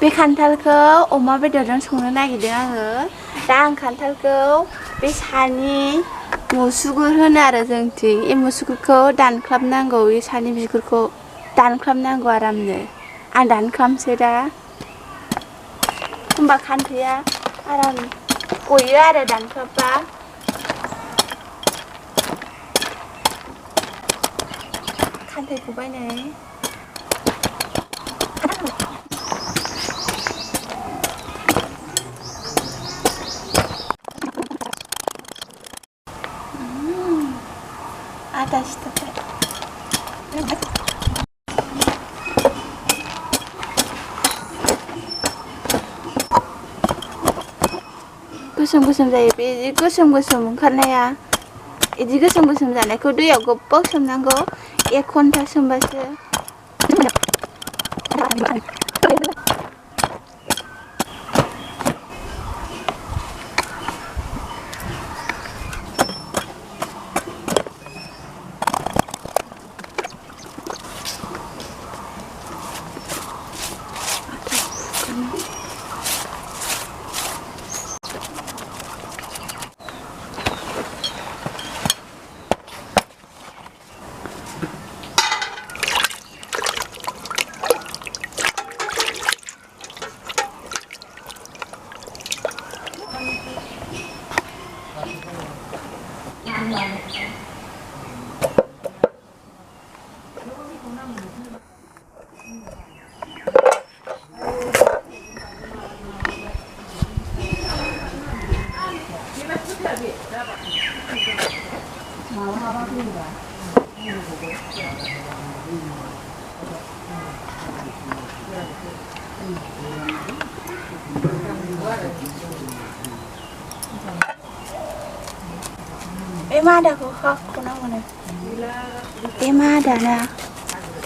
बे खान्थालखौ अमा बेदरजों संनो नागिरदों आङो। दा आं खान्थालखौ बे सानि मुसुगुर होनो आरो जोंथिं बे मुसुगुरखौ दानख्लाबनांगौ, बे सानि बिगुरखौ दानख्लाबनांगौ आरामनो। आं दानख्लाबसै दा, होमबा खान्थैया आराम गयो आरो दानख्लाबबा। खान्थैखौ बायनानै आदा सिथाबबाय। गोसोम गोसोम जायो बे गोसोम गोसोम ओंखारनाया। बिदि गोसोम गोसोम जानायखौ दैयाव गोबाव सोमनांगौ, 1 घन्टा सोमबासो। बे मादाखौ हाख'नांगौनो। बे मादाना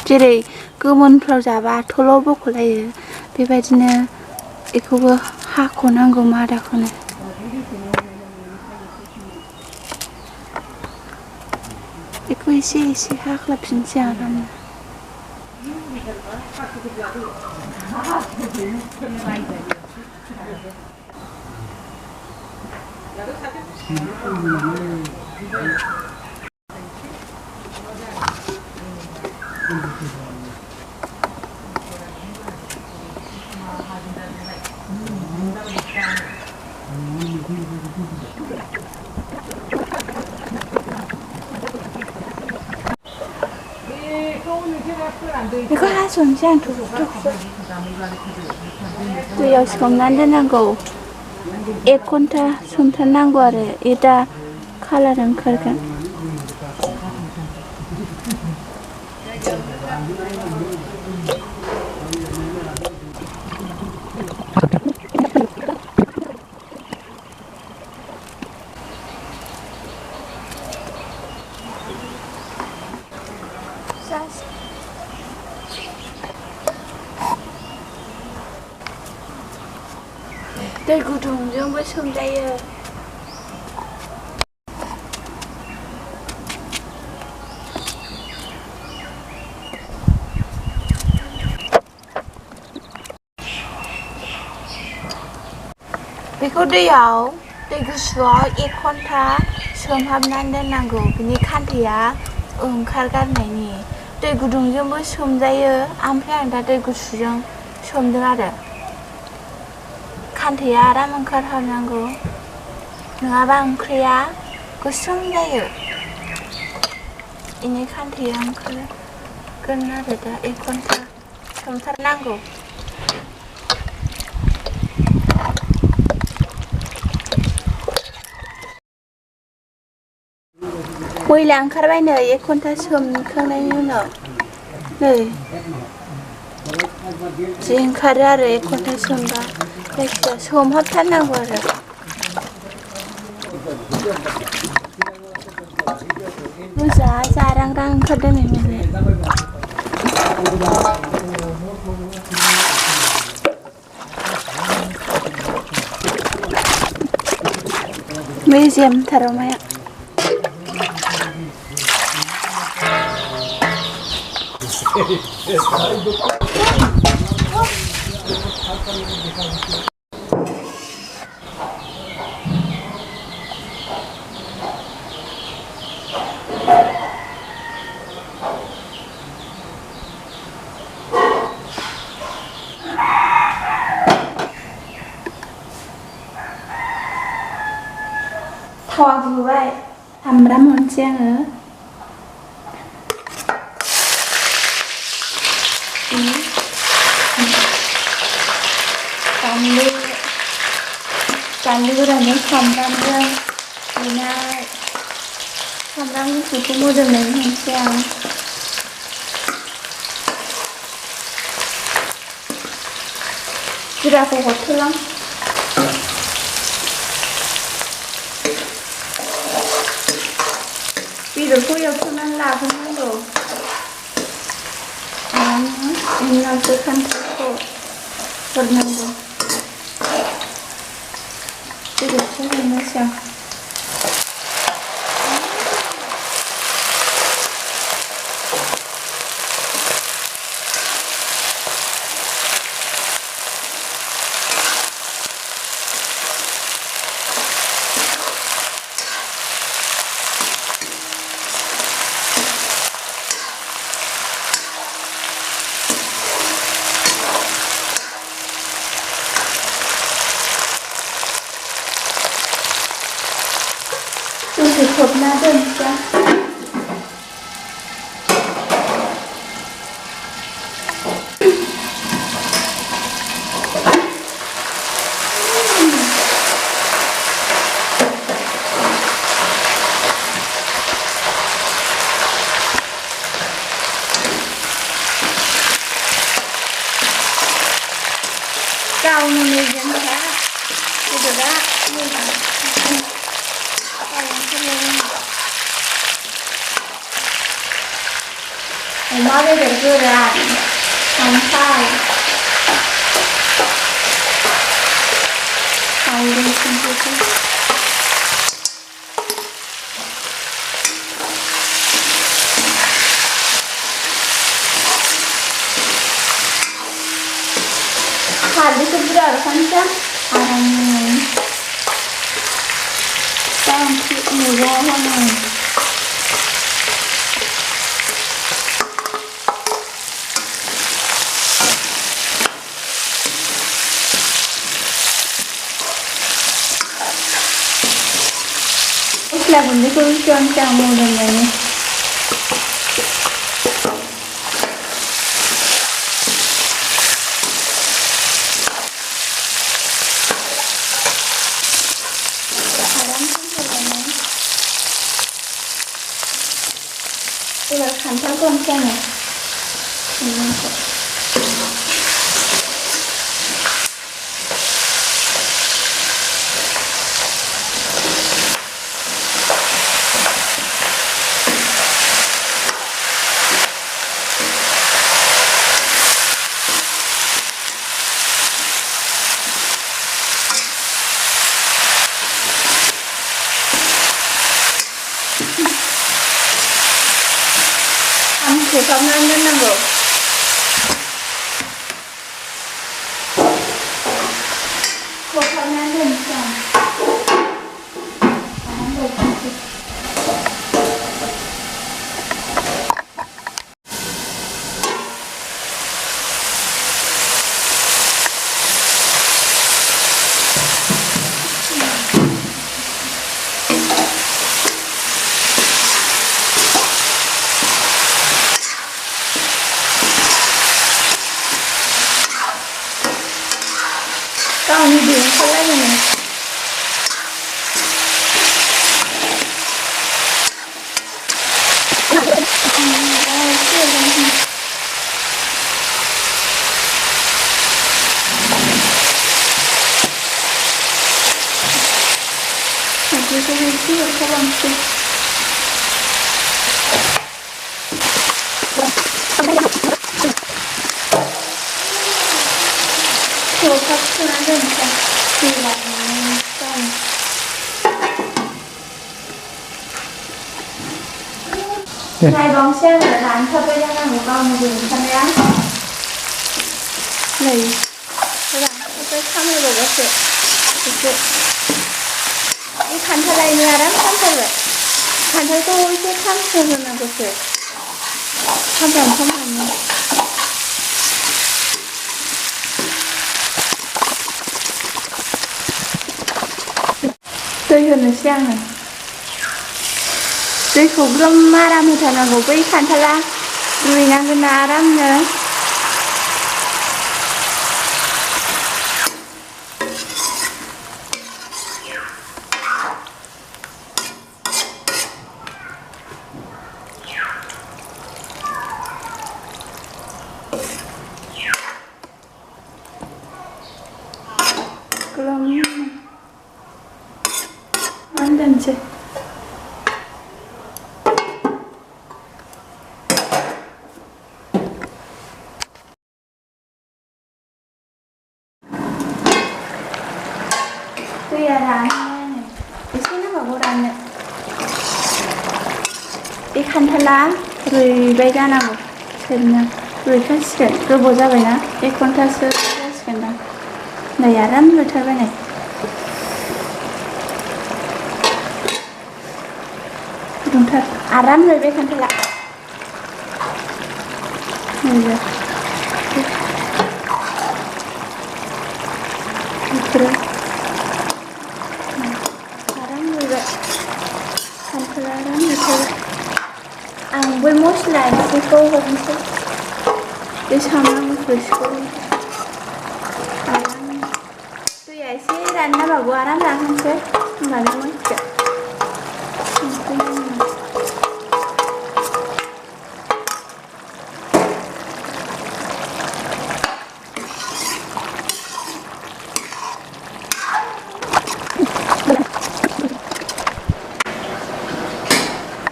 जेरै गोमोनफ्राव जाबा थल' बख'लायो, बेबायदिनो बेखौबो हाख'नांगौ मादाखौनो। बेखौ एसे एसे हाख्लाबफिनसै आरामनो। बेखौ हास'नोसै आं थुख्रा दैयाव सोमनानै दोननांगौ, 1 घन्टा सोमथारनांगौ आरो दा कालार ओंखारगोन। दै गुदुंजोंबो सोमजायो। बेखौ दै गुसुआव 1 घन्टा सोमहाबनानै दोननांगौ, बिनि खान्थैया ओंखारगारनायनि। दै गुदुंजोंबो सोमजायो, ओमफ्राय आं दा दै गुसुजों सोमदों आरो। खान्थैया आराम ओंखारहाबनांगौ, नङाबा ओंख्रिया गोसोम जायो। बेनि खान्थैया ओंखारगोन आरो दा 1 घन्टा सोमथारनांगौ। मैला ओंखारबायनो 1 घन्टा सोमखांनायनि उनाव। नै जि ओंखारो आरो 1 घन्टा सोमबा, जायखिजाया सोमहाबथारनांगौ आरो। गोजा जारां-रां ओंखारदों नै मैलाया। मेजेमथार अमाया। थावा होबाय सामब्राम हरनोसै आङो बानलु गोरानजों सामब्रामजों देनाय सामब्राम गुफुरखौ मोदोमनायनि होनोसै आं जिराखौ हरथ'लां बेदरखौ एवथ'नानै लाग्रोनांगौ बेनि उनावसो खान्थालखौ हरनांगौ बेदरखौ हरनोसै आं दसे खोबना दोनसै गावनो मेजेमखा बेदरा मोजां अमा बेदर गोरान खांख्राइ हालदै संख्रिखौ हालदैखौ बुरजा हरखानोसै आरामनो दा ओंख्रि मैगङाव होनांगौ मस्ला गुन्दैखौ होसननोसै आं मोदोमनायनि एबार खान्थालखौ होनोसै आङो खोबहाबनानै दोननांगौ खोबहाबनानै दोनसै आं गावनि दिहुनखौलायनो बेखौ एसे हरखाबांसै खोबहाबनानै दोनसै नायबांसै आङो रानथाबबाय जानांगौ गावनो दिहुनखानाया नै खान्थालखौ खामहोबावबासो एसे बे खान्थालायनो आराम खामथारबाय खान्थालखौ एसे खामस्रोहोनांगौसो खामफ्रामनो दै होनोसै आङो दैखौ ग्रोम आराम होथारनांगौ बै खान्थाला रुइनांगोन ना आरामनो ग्रोम दोनसै दैया रानो एसे नांबावगौ राननो बे खान्थाला रुइबाय जानांगौ सेरनो रुइखासिगोन गोबाव जाबायना 1 घन्टासो जासिगोन दां नै आराम रुइथारबाय नै गुदुंथार आराम रुइबाय खान्थाला नैबे बेफोरो आराम रुइबाय खान्थाला आराम रुइथारबाय आं बै मस्ला एसेखौ हरनोसै बे सामब्राम गुफुरखौ आराम दैया एसे राननो नांबावगौ आराम रानहोनोसै होमबानो मोनसिगोन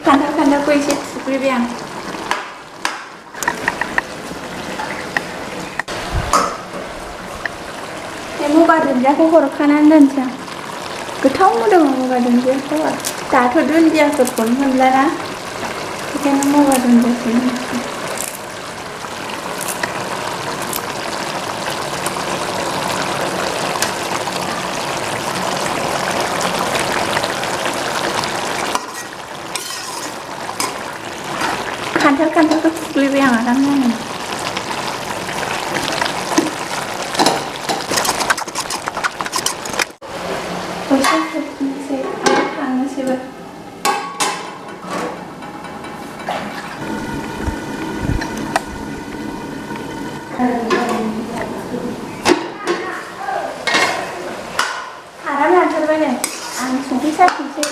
खान्थालखौ एसे थुग्लिबाय आं बे मगा दुन्दियाखौ हरखानानै दोनसै आं गोथाव मोदोमो मगा दुन्दियाखौ दाथ' दुन्दियाफोरखौनो मोनलाना बेखायनो मगा दुन्दियाखौ होनोसै खान्थालखौ थुग्लिबाय आं आरामनो खांनोसैबो आराम रानथारबाय नै आं संख्रि साखिनोसै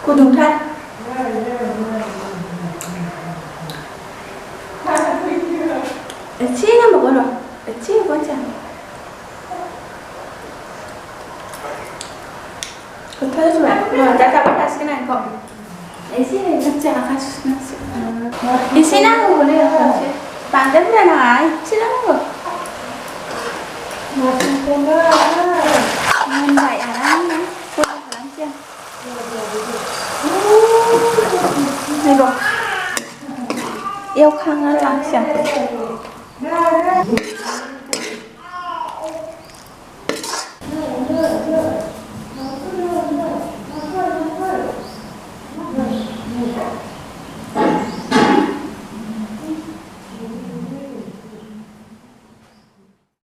गुदुंथार एसे नांबावगौ र' एसे होबावनोसै आं गोथाव जाबाय दा थाबाय थासिगोन आं बेखौ एसे होनोसै आखाइ सुनांसिगोन एसे नांगौलै एसे बांद्राय बुरजा नाङा एसे नांगौ मोनबाय आरामनो बन्द खालामसै आं एवखांना लांसै आं